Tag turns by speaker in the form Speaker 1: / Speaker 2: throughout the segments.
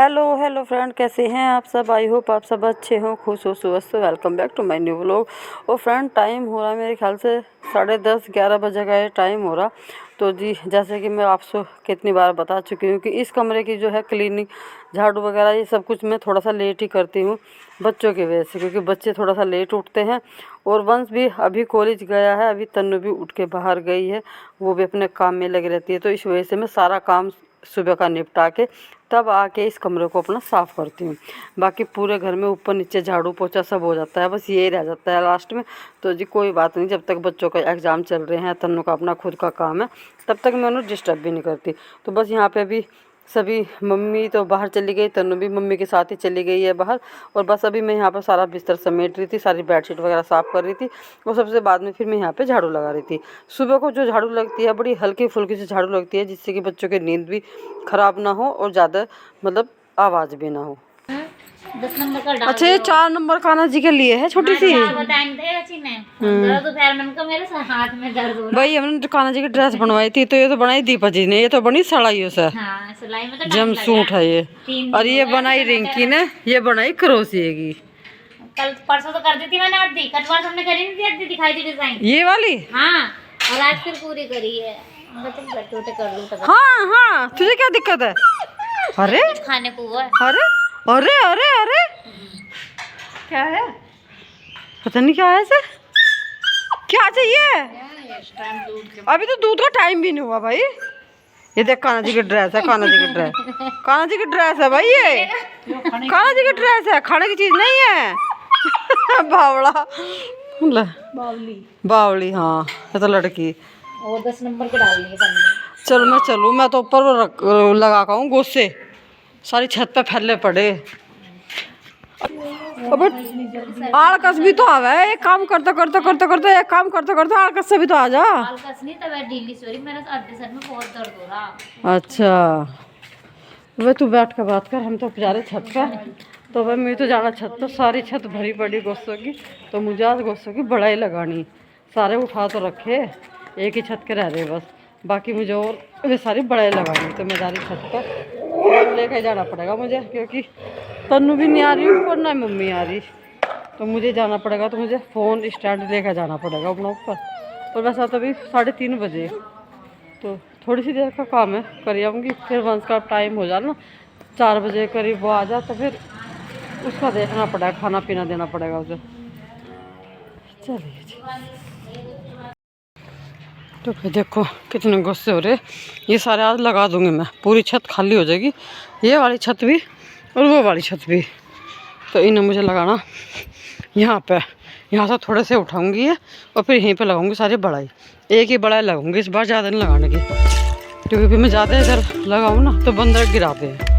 Speaker 1: Hello hello friend, कैसे हैं आप सब। आई होप आप सब अच्छे हो, खुश हो, स्वस्थ हो। Welcome back to my new vlog. और फ्रेंड, टाइम हो रहा है मेरे ख्याल से 10:30-11 बजे का ये टाइम हो रहा। तो जी, जैसे कि मैं आपसे कितनी बार बता चुकी हूँ कि इस कमरे की जो है क्लीनिंग, झाड़ू वगैरह ये सब कुछ मैं थोड़ा सा लेट ही करती हूँ बच्चों की वजह से, क्योंकि बच्चे थोड़ा सा लेट उठते हैं। और वंश भी अभी कॉलेज गया है, अभी तन्नू भी उठ के बाहर गई है, वो भी अपने काम में लगी रहती है। तो इस वजह से मैं सारा काम सुबह का निपटा के तब आके इस कमरे को अपना साफ़ करती हूँ। बाकी पूरे घर में ऊपर नीचे झाड़ू पोछा सब हो जाता है, बस ये रह जाता है लास्ट में। तो जी कोई बात नहीं, जब तक बच्चों का एग्ज़ाम चल रहे हैं, तन्नू का अपना खुद का काम है, तब तक मैं उन्हें डिस्टर्ब भी नहीं करती। तो बस यहाँ पे अभी सभी, मम्मी तो बाहर चली गई, तन्नू भी मम्मी के साथ ही चली गई है बाहर। और बस अभी मैं यहाँ पर सारा बिस्तर समेट रही थी, सारी बेडशीट वगैरह साफ़ कर रही थी। और सबसे बाद में फिर मैं यहाँ पे झाड़ू लगा रही थी। सुबह को जो झाड़ू लगती है बड़ी हल्की फुल्की सी झाड़ू लगती है, जिससे कि बच्चों की नींद भी ख़राब ना हो और ज़्यादा मतलब आवाज़ भी ना हो।
Speaker 2: 10 नंबर का डाल।
Speaker 1: अच्छा, ये 4 नंबर कान्हा जी के लिए है, छोटी सी।
Speaker 2: दोपहर में मेरे हाथ में दर्द हो रहा।
Speaker 1: भाई हमने कान्हा जी की ड्रेस बनवाई थी, तो ये तो बनाई दीपा जी ने, ये तो बनी सड़ाइयों से।
Speaker 2: हाँ, सिलाई में तो
Speaker 1: जम सूट है ये। और ये बनाई रिंकी ने, ये बनाई क्रोशिये की।
Speaker 2: कल परसों तो कर दी थी मैंने आधी, कल परसों हमने करी नहीं थी, आधी दिखाई थी डिजाइन
Speaker 1: ये वाली।
Speaker 2: हाँ, और आज फिर पूरी करी है। छोटे कर लूं तो।
Speaker 1: हाँ हाँ, तुझे क्या दिक्कत है। अरे
Speaker 2: खाने को वो है।
Speaker 1: अरे अरे अरे अरे, क्या है पता नहीं क्या है इसे, क्या चाहिए। अभी तो दूध का टाइम भी नहीं हुआ भाई। ये देख, कान्हा जी की ड्रेस है, कान्हा जी की ड्रेस, कान्हा जी की ड्रेस है भाई, ये कान्हा जी की ड्रेस है, खाने की चीज नहीं है। बावड़ा,
Speaker 2: बावली
Speaker 1: बावली, हाँ ये तो लड़की।
Speaker 2: और 10 नंबर के डाल दिए बंदे।
Speaker 1: चल मैं चलूँ, मैं तो ऊपर लगा का हूँ गोसे, सारी छत पे फैले पड़े। अब आलकस भी तो आवा है, एक काम करते करते करते करते, एक काम करते करते आलकस से भी तो आ जा।
Speaker 2: आलकस नहीं, तब ढीली सॉरी, मेरे आधे सर में बहुत दर्द हो रहा।
Speaker 1: अच्छा वे तू बैठ कर बात कर, हम तो जा रहे छत पे। तो भाई मैं तो जाना छत पे, सारी छत भरी पड़ी गोसों की। तो मुझे आज गोसों की बढ़ाई लगानी, सारे उठा तो रखे, एक ही छत के रह रहे बस, बाकी मुझे और वे सारी बढ़ाई लगानी। तो मैं जा रही छत पर, लेकर जाना पड़ेगा मुझे, क्योंकि तन्नू भी नहीं आ रही ऊपर, ना मम्मी आ रही। तो मुझे जाना पड़ेगा, तो मुझे फ़ोन स्टैंड लेकर जाना पड़ेगा अपना ऊपर। और वैसा तो अभी 3:30 बजे, तो थोड़ी सी देर का काम है, कर आऊँगी। फिर वंश का टाइम हो जाए ना 4 बजे करीब, वो आ जाए, तो फिर उसका देखना पड़ेगा, खाना पीना देना पड़ेगा उसे। चलिए जी, तो फिर देखो कितने गुस्से हो रहे। ये सारे आज लगा दूंगी मैं, पूरी छत खाली हो जाएगी, ये वाली छत भी और वो वाली छत भी। तो इन्हें मुझे लगाना यहाँ पे, यहाँ से थोड़े से उठाऊंगी ये, और फिर यहीं पे लगाऊंगी सारी बढ़ाई। एक ही बढ़ाई लगाऊंगी इस बार, ज़्यादा नहीं लगाने की, क्योंकि फिर मैं ज़्यादा इधर लगाऊँ ना तो बंदर गिराते हैं।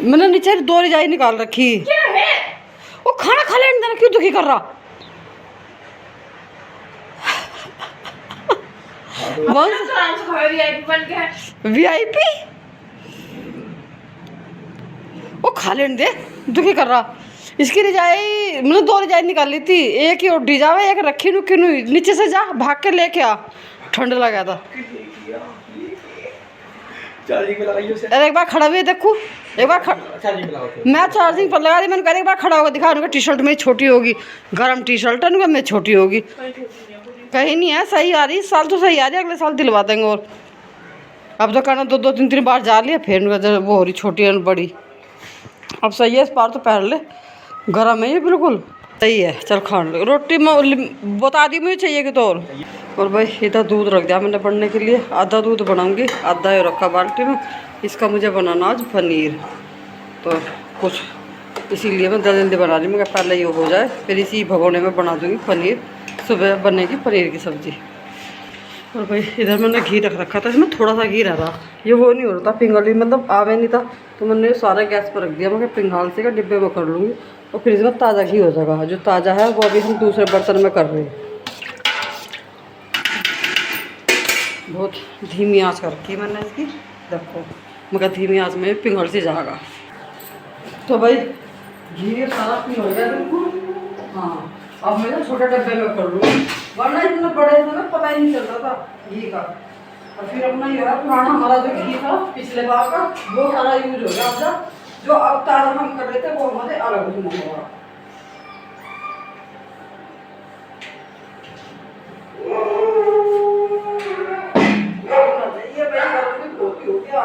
Speaker 1: मैंने नीचे 2 रजाई निकाल रखी। क्या है? वो खाना खा लेने देना, क्यों दुखी कर रहा। VIP वो खा लेने दे, दुखी कर रहा। इसकी रजाई मैंने 2 रजाई निकाल ली थी, एक ही उड्डी जावे, एक रखी नु किनु, नीचे से जा भाग के लेके आ, ठंड लगा था। अरे एक बार खड़ा हुई देखू, एक बार मैं चार्जिंग पर लगा दी, मैंने कहा एक बार खड़ा होगा दिखा। उनका टी शर्ट मेरी छोटी होगी, गर्म टी शर्ट है, उनका मेरी छोटी होगी। कहीं नहीं है, सही आ रही, इस साल तो सही आ रही है, अगले साल दिलवा देंगे। और अब तो कहना 2 3 बार जा लिया, फिर वो हो रही छोटी और बड़ी। अब सही है, इस बार तो पहन ले, गरम है ये बिल्कुल सही है। चल खान लो रोटी में बता दी मुझे चाहिए कि तो और भाई इधर दूध रख दिया मैंने बनने के लिए। आधा दूध बनाऊंगी, आधा ये रखा बाल्टी में। इसका मुझे बनाना आज पनीर, तो कुछ इसीलिए मैं जल्दी बना रही हूँ। मैं पहले ये हो जाए फिर इसी भगोने में बना दूँगी पनीर। सुबह बनेगी पनीर की सब्ज़ी। और भाई इधर मैंने घी रख रखा था, इसमें थोड़ा सा घी रह रहा, ये वो नहीं हो रहा था पिंगाली, मतलब आवे नहीं था, तो मैंने सारा गैस पर रख दिया। मैं पिंगाल से का डिब्बे में कर लूँगी और फिर इसमें ताज़ा घी हो जाएगा। जो ताज़ा है वो अभी हम दूसरे बर्तन में कर रहे हैं। बहुत धीमी आंच कर रखी है मैंने इसकी, देखो मगर धीमी आंच में पिंगल से जाएगा। तो भाई घी सारा पिघल गया बिल्कुल। हाँ अब मैं ना छोटे डब्बे में कर लूँ, वरना इतने बड़े थे ना पता ही नहीं चल रहा था घी का। और फिर अपना ये है पुराना हमारा जो घी था पिछले बार का, वो सारा यूज हो गया। अब जो अब ताज़ा हम कर रहे थे वो हमारे अलग उसमें होगा। ये भाई गर्मी बहुत ही हो गया।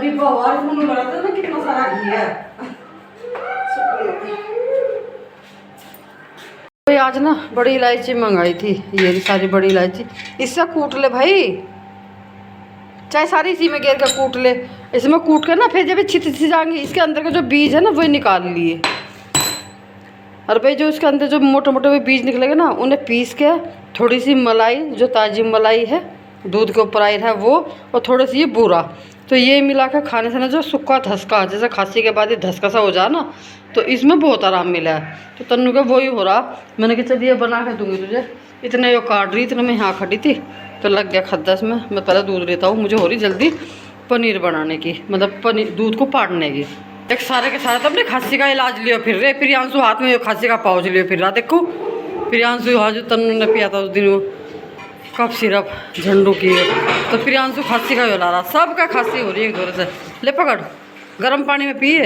Speaker 1: डिब्बा हुआ इसमें लगा था ना कितना सारा घी है। तो आज ना बड़ी इलायची मंगाई थी, ये सारी बड़ी इलायची। इससे कूट ले भाई, चाहे सारी इसी में घेर कर कूट ले। इसमें कूट कर ना फिर जब छिट जाएंगी, इसके अंदर के जो बीज है ना वही निकाल लिए। और भाई जो इसके अंदर जो मोटे मोटे बीज निकलेंगे ना, उन्हें पीस के थोड़ी सी मलाई, जो ताज़ी मलाई है दूध के ऊपर आई है वो, और थोड़ी सी ये बूरा, तो ये मिला कर खाने से ना जो सूखा धसका, जैसे खांसी के बाद ये धसका सा हो जाए ना, तो इसमें बहुत आराम मिला है। तो तन्नू का वही हो रहा, मैंने कहा चलिए बना के दूंगी तुझे। इतने यो काट रही, इतने मैं यहाँ खड़ी थी तो लग गया खद्दा इसमें। मैं पहले दूध लेता हूँ, मुझे हो रही जल्दी पनीर बनाने की, मतलब पनीर दूध को पाड़ने की। एक सारे के सारे तो अपने खांसी का इलाज लियो फिर रहे। प्रियांशु हाथ में खांसी का पाउच लियो फिर रहा। देखो प्रियांशु यहाँ जो तन्नू ने पिया था उस दिन वो कफ सिरप झंडू की, तो प्रियांशु खांसी का ला रहा। सबका खांसी हो रही है एक जोर से। ले पकड़, गर्म पानी में पिए।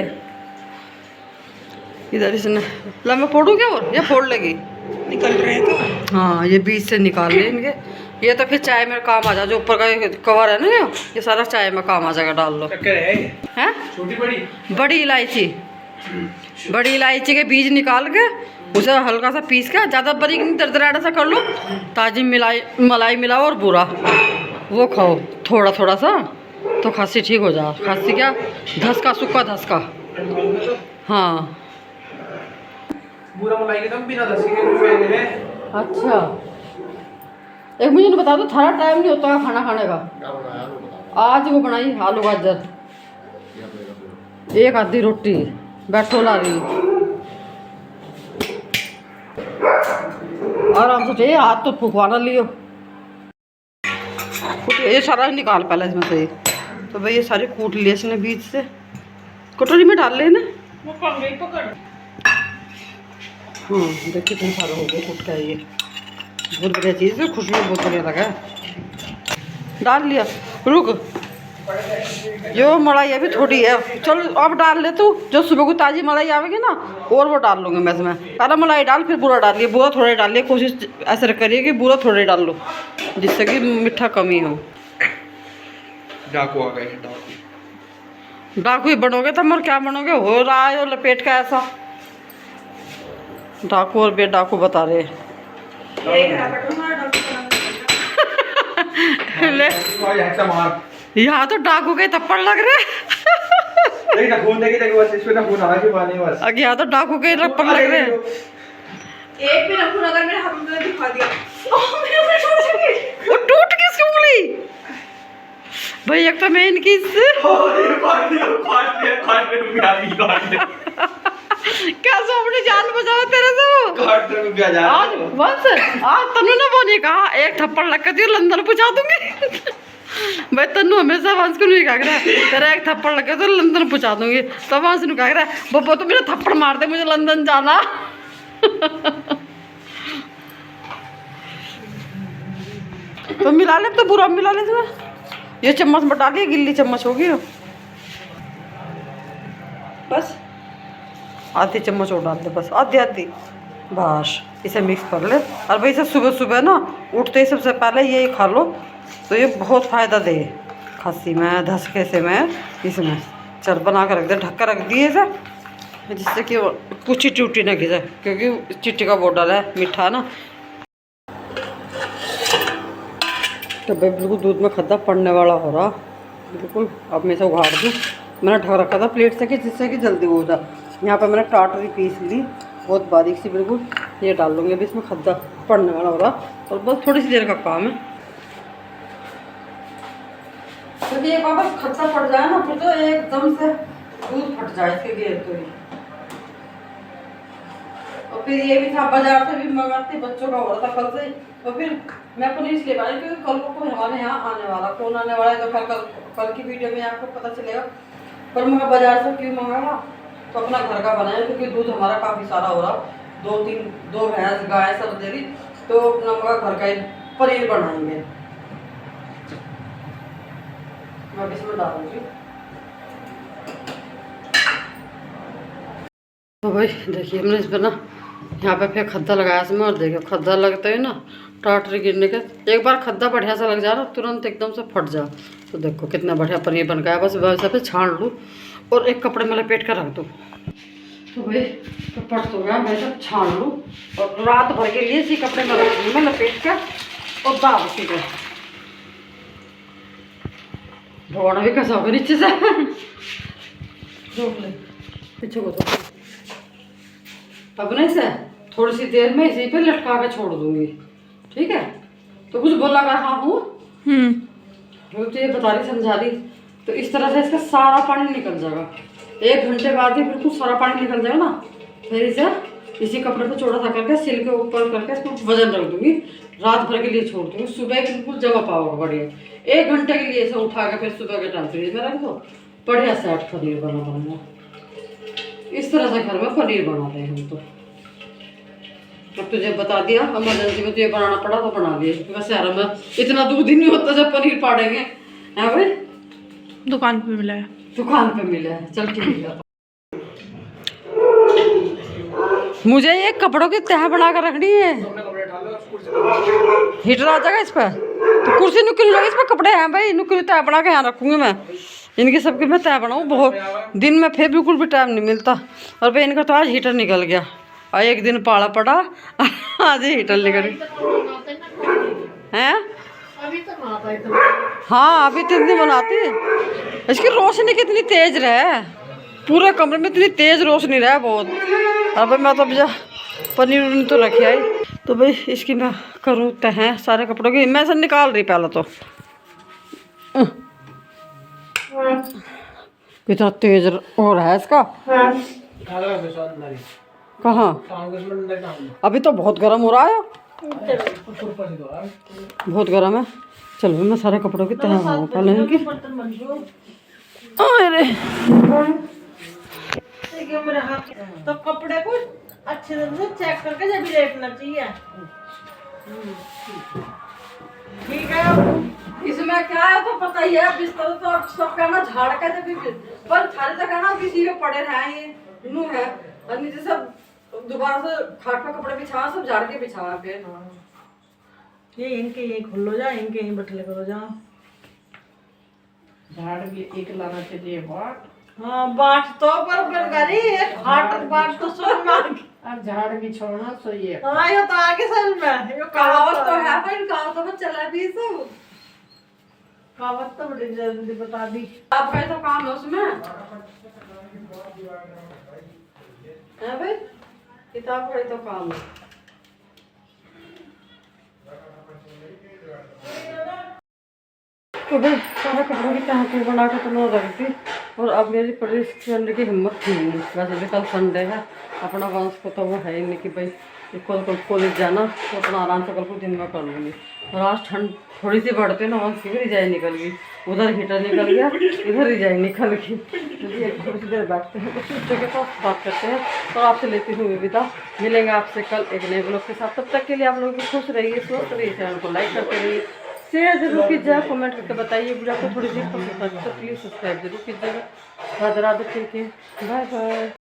Speaker 1: इधर इसने ला मैं फोड़ू क्या, और ये फोड़ लेगी, निकल रहे हैं तो। हाँ ये बीच से निकाल ले इनके, ये तो फिर चाय में काम आ जाए। जो ऊपर का कवर है ना ये सारा चाय में काम आ जाएगा। डाल लो है छोटी बड़ी इलायची, बड़ी इलायची के बीज निकाल के उसे हल्का सा पीस के, ज़्यादा बारीक नहीं दरदराड़ा सा कर लो। ताज़ी मलाई मिलाओ और बूरा वो खाओ थोड़ा थोड़ा सा, तो खांसी ठीक हो जाए। खांसी क्या, धसका सूखा धसका। हाँ
Speaker 3: पूरा मलाई के दम बिना दसी के है।
Speaker 1: अच्छा एक मुझे बता दो, थारा टाइम नहीं होता खाना खाने का। आज वो बनाई आलू गाजर, एक आधी रोटी बैठो ला रही आराम से चाहिए। हाथ तो फुकवाना लियो, ये सारा निकाल पहले इसमें से। तो भाई ये सारे कूट लिए इसने बीच से, कटोरी में डाल ले ना। हाँ देखिए कितने सारे हो गए कूट का। ये बहुत बढ़िया चीज़ है, खुशबू बहुत बढ़िया लगा है। डाल लिया, रुक जो मलाई अभी थोड़ी है, चल अब डाल ले तू। जो सुबह को ताज़ी मलाई आवेगी ना, और वो डाल लूँगी मैं इसमें। पहले मलाई डाल फिर बूरा डालिए, बूरा थोड़े डालिए। कोशिश ऐसे करिए कि बूरा थोड़े डाल लो, जिससे कि मीठा कमी हो।
Speaker 3: डाकू आ गए,
Speaker 1: डाकू ही बनोगे तुम, और क्या बनोगे। हो रहा है और लपेट का ऐसा डाकू और बेडाकू बता रहे। ले यहाँ तो डाकू के थप्पड़ लग रहे। यहाँ तो डाकू के थप्पड़ लग रहे।
Speaker 4: एक भी रखूं अगर मेरे हाथ में दिखा दिया
Speaker 1: वो टूट किसकी उंगली भाई। एक तो मैं इनकी कैसे अपनी जान बचाओ तेरे से वो। आज बस आज तन्नू ने वो नहीं कहा, एक थप्पड़ लग कर लंदन पहुंचा दूंगी। भाई तन्नू हमेशा वंश को नहीं कह रहा है तेरा एक थप्पड़ लग तो लंदन पहुंचा दूंगी। तो वंश ने कह रहा है बब्बा तो मेरा थप्पड़ मार दे, मुझे लंदन जाना। तो मिला ले, तो बुरा मिला ले तुम्हें। ये चम्मच में डालिए, गिल्ली चम्मच होगी। बस आधी चम्मच और डाल दे, बस आधी आधी, बस इसे मिक्स कर ले। और भाई सब सुबह सुबह ना उठते ही सबसे पहले यही खा लो तो ये बहुत फ़ायदा दे खांसी में, धसके से में, इसमें। चल बना कर रख दे, ढक कर रख दिए इसे, जिससे कि कुछ चिट्टी उट्टी ना गिरे, क्योंकि चिट्टी का बहुत डाला है, मीठा ना। तो भाई बिल्कुल दूध में खद्दा पड़ने वाला हो रहा बिल्कुल। अब मैं इसे उघाड़ दूँ, मैंने ढक रखा था प्लेट से कि जिससे कि जल्दी हो जाए। यहाँ पे मैंने टाटरी पीस ली बहुत बारीक सी बिल्कुल, ये डाल लूँगी अभी इसमें, खद्दा पड़ने वाला हो रहा और बस थोड़ी सी देर का काम है। क्योंकि एक बार बस खद्दा पड़ जाए ना फिर तो एकदम से दूध फट जाए इसके गेर तो ही। और फिर ये भी था बाजार से भी मंगाते, बच्चों का हो रहा था कल से। और फिर मैं पनीर इसलिए बनाई क्योंकि कल को हमारे यहाँ आने वाला, कौन आने वाला है तो कल की वीडियो में आपको पता चलेगा। पर मैं बाजार से क्यों मंगाया, तो अपना घर का बनाया, क्योंकि दूध हमारा काफ़ी सारा हो रहा, दो भैंस गाय सब दे रही, तो अपना मगा घर का ही पनीर बनाएंगे। मैं इसमें डालूंगी। तो भाई देखिए हमने इस पर ना यहाँ पे फिर खद्दा लगाया इसमें, और देखिए खद्दा लगता है ना टाटरी गिरने के, एक बार खद्दा बढ़िया सा लग जाए ना तुरंत एकदम से फट जा। तो देखो कितना बढ़िया पनीर बन गया। बस वैसे पे छान लूँ और एक कपड़े में लपेट कर रख दूँ। तो भाई तो फट तो गया, मैं सब छान लूँ और रात भर के लिए इसी कपड़े में रख दूँ मैं लपेट कर, और दाल उसी के धोना भी कैसा होगा नीचे से रोक ले पीछे को। तो अब नहीं से थोड़ी सी देर में इसी पे लटका के छोड़ दूंगी, ठीक है। तो कुछ बोला कर, हाँ हूँ तो ये बता रही समझा रही। तो इस तरह से इसका सारा पानी निकल जाएगा, 1 घंटे बाद ही बिल्कुल सारा पानी निकल जाएगा ना। फिर इसे इसी कपड़े पे चौड़ा सा करके सिल के ऊपर करके इसको वजन रख दूंगी, रात भर के लिए छोड़ दूंगी, सुबह बिल्कुल जमा पाओगे बढ़िया। 1 घंटे के लिए इसे उठा के फिर सुबह के टाइम फ्रिज में रख दो, बढ़िया से आठ पनीर बना। इस तरह से घर में पनीर बनाते हैं हम। तो अब तुझे बता दिया, इमरजेंसी में तुझे बनाना पड़ा तो बना दिया, क्योंकि वैसे यार में इतना दूध ही नहीं होता जब पनीर पाड़ेंगे। है भाई
Speaker 4: दुकान पे मिला है,
Speaker 1: दुकान पे मिला है, चल ठीक है। मुझे ये कपड़ों की तह बना कर रखनी है, हीटर आ जाएगा इस पर, तो कुर्सी नुकली लगी, इस पर कपड़े हैं भाई, नुकली तह बना के यहाँ रखूंगी मैं, इनकी सबकी मैं तह बनाऊँ। बहुत दिन में फिर बिल्कुल भी टाइम नहीं मिलता। और भाई इनका तो आज हीटर निकल गया, और 1 दिन पाला पड़ा, आज हीटर निकल हैं। हाँ अभी 3 दिन बनाती है। इसकी रोशनी कितनी तेज रहे, पूरे कमरे में इतनी तेज रोशनी रहे बहुत। अब मैं तो अब पनीर उन्नीर तो रखी आई, तो भाई इसकी मैं करूँ तह सारे कपड़ों की, मैं सब निकाल रही पहले तो। कितना तेज हो रहा है इसका, कहाँ अभी तो बहुत गर्म हो रहा है, बहुत गर्म है। चलो मैं सारे कपड़ों की तह बनाऊँ पहले इनकी। अरे
Speaker 4: तो कपड़े को अच्छे से चेक करके जब भी लेटना चाहिए, ठीक है।
Speaker 1: इसमें क्या है तो पता ही है, बिस्तर तो सब कहना झाड़ का जब भी, पर थारे तक कहना किसी में पड़े रहे ये नू है, और नीचे सब दोबारा से खाट पे कपड़े बिछा, सब झाड़ के बिछा के।
Speaker 4: ये इनके यही खुल्लो जा, इनके यही बटले करो जा,
Speaker 3: झाड़ भी एक लाना चाहिए बाट।
Speaker 4: हाँ बाट तो पर करी एक खाट बाट तो सुन मार
Speaker 3: अब झाड़ भी छोड़ना चाहिए।
Speaker 4: हाँ ये तो आगे समझ में, ये
Speaker 1: कहावत तो है भाई, कहावतों में चला भी सब,
Speaker 4: कहावत तो बड़ी जल्दी बता दी।
Speaker 1: आपका तो काम है उसमें है भाई, किताब का तो काम है। तो भाई सारे कपड़ों की तह बना के तो मैं रख दी, और अब मेरी प्रेस करने की हिम्मत थी नहीं। वैसे भी कल संडे है, अपना वंश को तो वो है ही नहीं कि भाई कल कॉलेज जाना, तो अपना आराम से कल को दिन में कर लूँगी। और आज ठंड थोड़ी सी बढ़ते ना, वंश की भी रिजाई निकल गई, उधर हीटर निकल गया, इधर रिजाई निकल गई। क्योंकि थोड़ी सी देर बैठते हैं तो सूचों के साथ बात करते हैं, और आपसे लेती हूँ विदा। मिलेंगे आपसे कल एक नए ब्लॉग के साथ, तब तक के लिए आप लोगों की खुश रहिए, स्वस्थ रहिए, चैनल को लाइक करते रहिए, शेयर जरूर कीजिएगा, कमेंट करके बताइए वीडियो को थोड़ी सी पसंद है तो प्लीज़ सब्सक्राइब जरूर कीजिएगा। राधे राधे, ठीक है, बाय बाय।